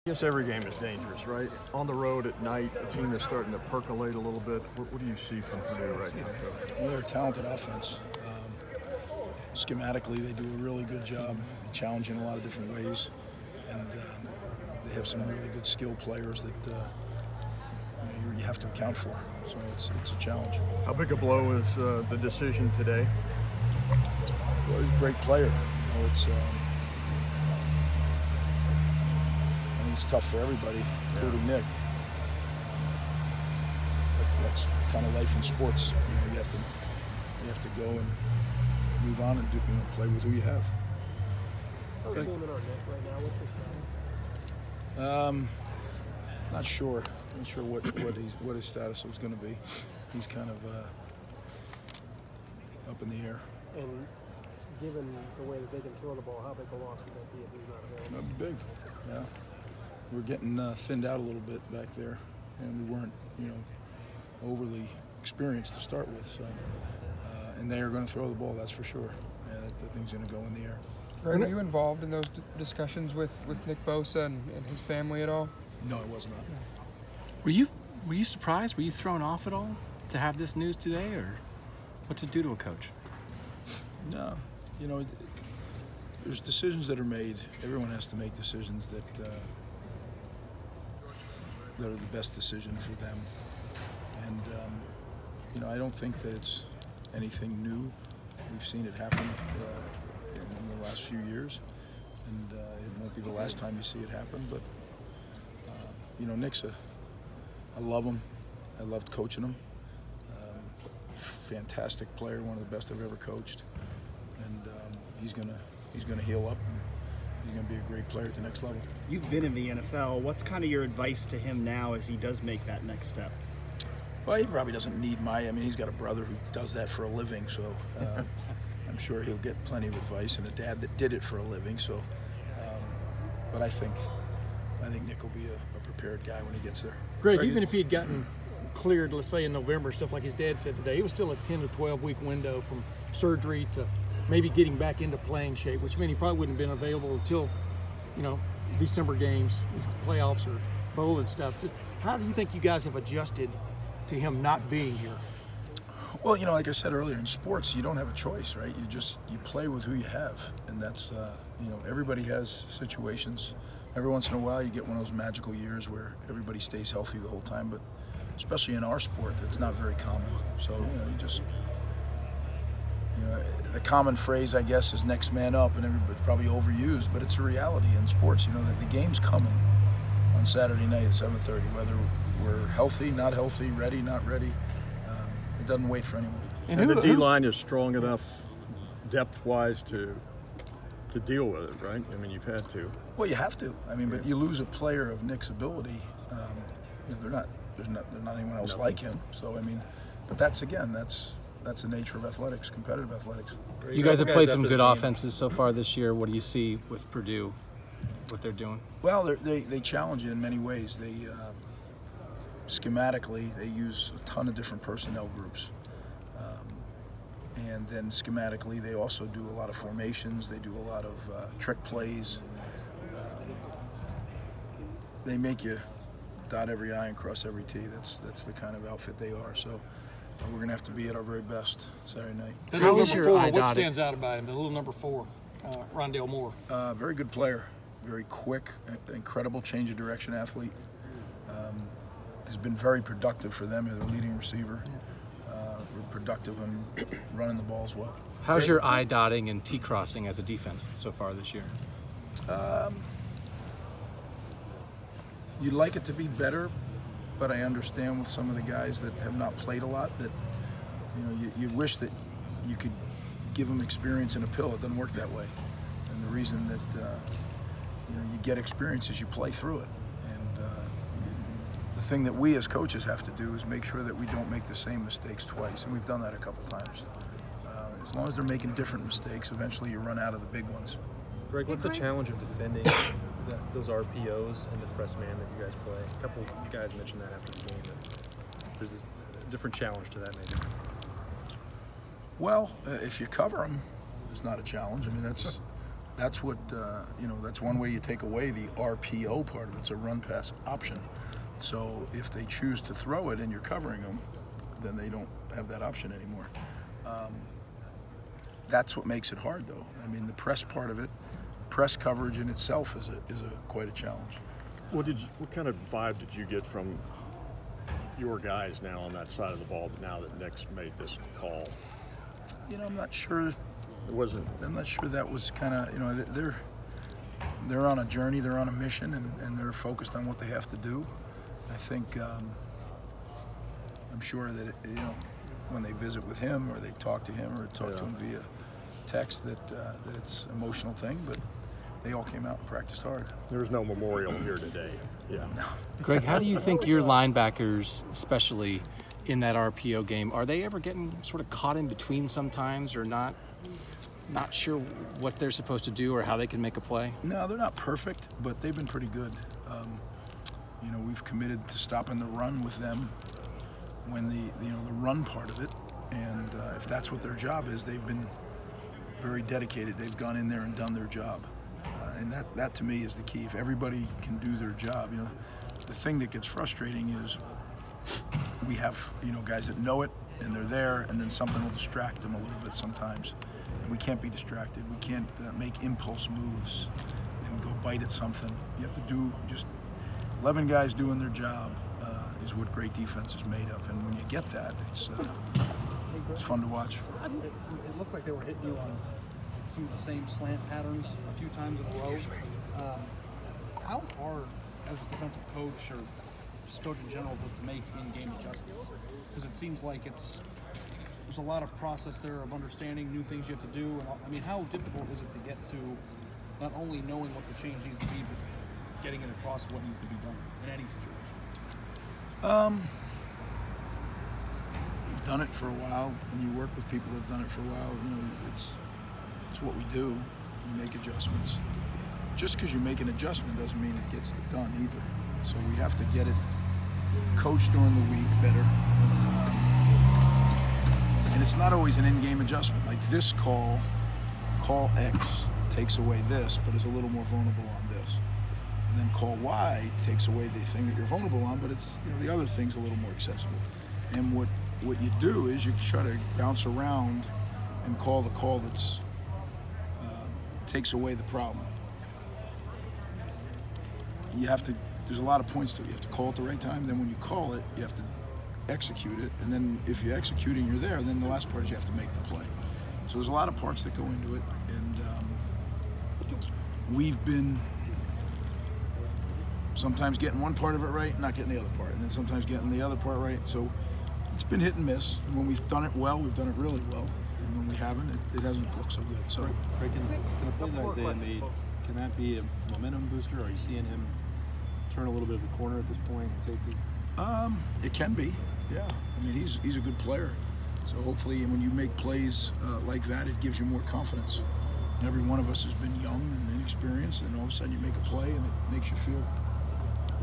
I guess every game is dangerous, right? On the road at night, the team is starting to percolate a little bit. What do you see from Purdue right now, Coach? Well, they're a talented offense. Schematically, they do a really good job, challenging a lot of different ways, and they have some really good skill players that you have to account for. So it's a challenge. How big a blow is the decision today? Well, he's a great player. It's I think it's tough for everybody, including Nick. But that's kind of life in sports. You have to go and move on and play with who you have. How's the game in our neck right now? What's his status? Not sure. Not sure what his status was going to be. He's kind of up in the air. And given the way that they can throw the ball, how big a loss would that be if he's not available? That'd be big. Yeah, we're getting thinned out a little bit back there, and we weren't, overly experienced to start with. So, and they are going to throw the ball. That's for sure. Yeah, that thing's going to go in the air. Greg, were you involved in those discussions with Nick Bosa and his family at all? No, I was not. Were you surprised? Were you thrown off at all to have this news today, or what's it do to a coach? No, there's decisions that are made. Everyone has to make decisions that are the best decision for them. And I don't think that it's anything new. We've seen it happen in the last few years, and it won't be the last time you see it happen. But Nick's I love him. I loved coaching him. Fantastic player, one of the best I've ever coached, and he's gonna heal up. And he's gonna be a great player at the next level. You've been in the NFL. What's kind of your advice to him now as he does make that next step? Well, he probably doesn't need he's got a brother who does that for a living, so I'm sure he'll get plenty of advice, and a dad that did it for a living. So, but I think Nick will be a prepared guy when he gets there. Greg, even if he had gotten cleared, let's say in November, stuff like his dad said today, it was still a 10 to 12 week window from surgery to maybe getting back into playing shape, which meant he probably wouldn't have been available until, December games, playoffs or bowl and stuff. How do you think you guys have adjusted to him not being here? Well, like I said earlier, in sports, you don't have a choice, right? You play with who you have, and that's everybody has situations. Every once in a while, you get one of those magical years where everybody stays healthy the whole time, but especially in our sport, it's not very common. So the common phrase, I guess, is next man up, and everybody's probably overused, but it's a reality in sports. That the game's coming on Saturday night at 7:30, whether we're healthy, not healthy, ready, not ready. It doesn't wait for anyone. And the D-line is strong enough, depth-wise, to deal with it, right? I mean, you've had to. Well, you have to. But you lose a player of Nick's ability. There's not anyone else like him. So but that's the nature of athletics, competitive athletics. You guys have played some good offenses so far this year. What do you see with Purdue, what they're doing? Well, they challenge you in many ways. They schematically, they use a ton of different personnel groups. And then schematically, they also do a lot of formations. They do a lot of trick plays. They make you dot every I and cross every T. That's the kind of outfit they are. So we're going to have to be at our very best Saturday night. How is your eye dotted? What stands out about him, the little number 4, Rondale Moore? Very good player, very quick, incredible change of direction athlete. Has been very productive for them as a leading receiver. Productive and running the ball as well. How's your eye dotting and T crossing as a defense so far this year? You'd like it to be better, but I understand with some of the guys that have not played a lot that you wish that you could give them experience in a pill. It doesn't work that way, and the reason that you get experience is you play through it. The thing that we as coaches have to do is make sure that we don't make the same mistakes twice, and we've done that a couple times. As long as they're making different mistakes, eventually you run out of the big ones. Greg, what's the challenge of defending those RPOs and the press man that you guys play? A couple of guys mentioned that after the game. There's a different challenge to that, maybe. Well, if you cover them, it's not a challenge. That's what that's one way you take away the RPO part of it. It's a run pass option. So if they choose to throw it and you're covering them, then they don't have that option anymore. That's what makes it hard, though. I mean, the press part of it, press coverage in itself is quite a challenge. What kind of vibe did you get from your guys now on that side of the ball now that Nick's made this call? I'm not sure. It wasn't. I'm not sure that was kind of, they're on a journey, they're on a mission, and they're focused on what they have to do. I think I'm sure that when they visit with him or they talk to him or talk to him via text that it's an emotional thing, but they all came out and practiced hard. There was no memorial here today. Yeah. No. Greg, how do you think your linebackers, especially in that RPO game, are they ever getting sort of caught in between sometimes, or not sure what they're supposed to do or how they can make a play? No, they're not perfect, but they've been pretty good. We've committed to stopping the run with them when the run part of it, and if that's what their job is, they've been very dedicated. They've gone in there and done their job, and that to me is the key. If everybody can do their job, the thing that gets frustrating is we have guys that know it and they're there, and then something will distract them a little bit sometimes, and we can't be distracted. We can't make impulse moves and go bite at something. You have to do just 11 guys doing their job is what great defense is made of, and when you get that, it's fun to watch. It looked like they were hitting you on some of the same slant patterns a few times in a row. How hard, as a defensive coach or just coach in general, to make in-game adjustments? Because it seems like there's a lot of process there of understanding new things you have to do. And I mean, how difficult is it to get to not only knowing what the change needs to be, but getting it across what needs to be done in any situation? We've done it for a while, and you work with people that have done it for a while. It's what we do. We make adjustments. Just because you make an adjustment doesn't mean it gets done either. So we have to get it coached during the week better. And it's not always an in-game adjustment. Like this call X takes away this, but is a little more vulnerable on this. And then call Y takes away the thing that you're vulnerable on, but it's the other thing's a little more accessible. And what you do is you try to bounce around and call the call that's takes away the problem. There's a lot of points to it. You have to call at the right time. Then when you call it, you have to execute it. And then if you execute and you're there, then the last part is you have to make the play. So there's a lot of parts that go into it. And we've been sometimes getting one part of it right and not getting the other part. And then sometimes getting the other part right. So it's been hit and miss. And when we've done it well, we've done it really well. And when we haven't, it hasn't looked so good. So, Greg, can the play that Isaiah made, can that be a momentum booster? Are you seeing him turn a little bit of a corner at this point in safety? It can be, yeah. I mean, he's a good player. So hopefully when you make plays like that, it gives you more confidence. And every one of us has been young and inexperienced, and all of a sudden you make a play and it makes you feel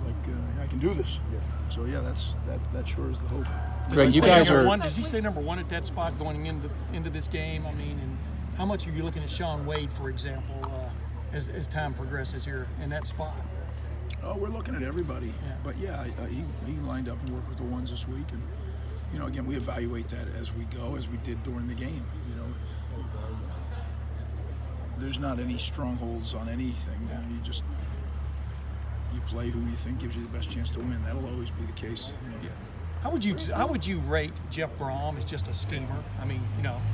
like I can do this. Yeah. So yeah, that sure is the hope. Greg, you guys are. Does he stay number one at that spot going into this game? I mean, and how much are you looking at Sean Wade, for example, as time progresses here in that spot? Oh, we're looking at everybody. Yeah. But yeah, he lined up and worked with the ones this week, and again, we evaluate that as we go, as we did during the game. There's not any strongholds on anything. You play who you think gives you the best chance to win. That'll always be the case. Yeah. How would you rate Jeff Brom as just a schemer? I mean,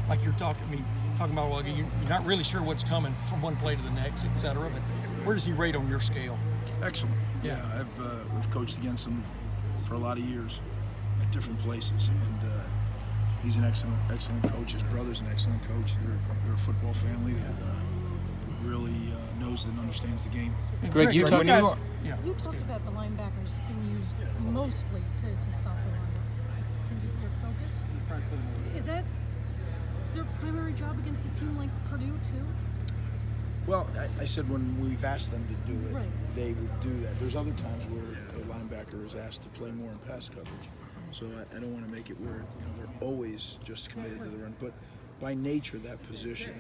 like you're talking about, well, you're not really sure what's coming from one play to the next, et cetera, but where does he rate on your scale? Excellent. Yeah, I've coached against him for a lot of years at different places, and he's an excellent coach. His brother's an excellent coach. They're a football family that really knows and understands the game. Greg, you talked about the linebackers being used mostly to stop the runs. I think is their focus. Is that their primary job against a team like Purdue too? Well, I said when we've asked them to do it, right, they would do that. There's other times where a linebacker is asked to play more in pass coverage. So I don't want to make it where they're always just committed to the run. But by nature, that position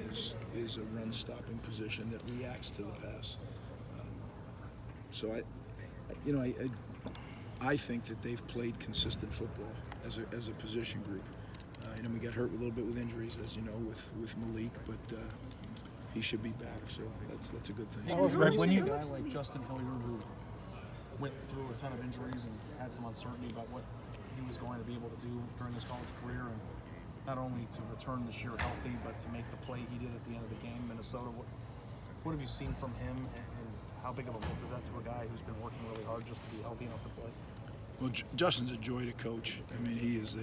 is a run-stopping position that reacts to the pass. So I think that they've played consistent football as a position group. We got hurt a little bit with injuries, as you know, with Malik, but he should be back, so that's a good thing. When you a guy like Justin Hilliard, who went through a ton of injuries and had some uncertainty about what he was going to be able to do during his college career, and not only to return this year healthy, but to make the play he did at the end of the game, Minnesota. What have you seen from him, and how big of a lift is that to a guy who's been working really hard just to be healthy enough to play? Well, Justin's a joy to coach. I mean, he's a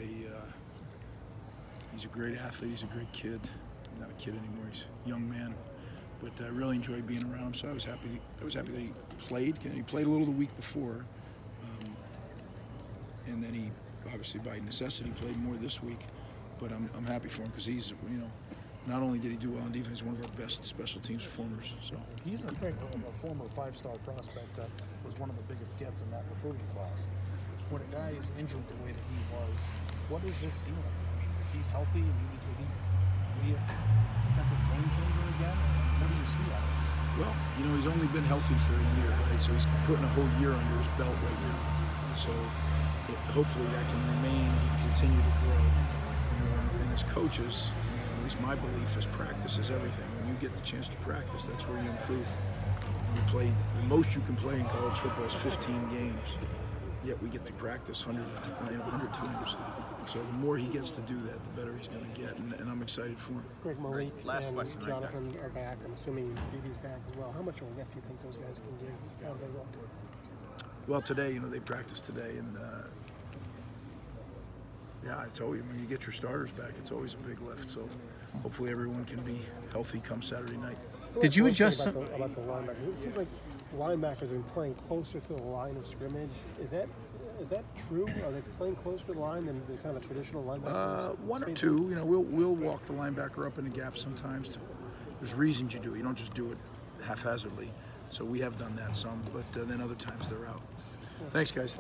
great athlete. He's a great kid. He's not a kid anymore. He's a young man. But I really enjoyed being around him. So I was happy that he played. He played a little the week before, and then he obviously by necessity played more this week. But I'm happy for him because he's not only did he do well on defense, he's one of our best special teams performers. So he's a former 5-star prospect that was one of the biggest gets in that recruiting class. When a guy is injured the way that he was, what is his ceiling? I mean, if he's healthy, is he a potential game changer again? What do you see out of him? Well, he's only been healthy for a year, right? So he's putting a whole year under his belt right now. So hopefully that can remain and continue to grow. And as coaches, at least my belief is practice is everything. When you get the chance to practice, that's where you improve. The most you can play in college football is 15 games. Yet we get to practice 100 times. So the more he gets to do that, the better he's going to get, and I'm excited for him. Greg, Malik and question Jonathan are back. I'm assuming BB's back as well. How much of a lift do you think those guys can do? How do they look? Well, today, they practiced today, and it's always when you get your starters back, it's always a big lift. So hopefully everyone can be healthy come Saturday night. Did you adjust about the linebackers? It seems like linebackers have been playing closer to the line of scrimmage. Is that true? Are they playing closer to the line than the kind of traditional linebackers? One or two. We'll walk the linebacker up in the gap sometimes. There's reasons you do it. You don't just do it haphazardly. So we have done that some, but then other times they're out. Thanks, guys.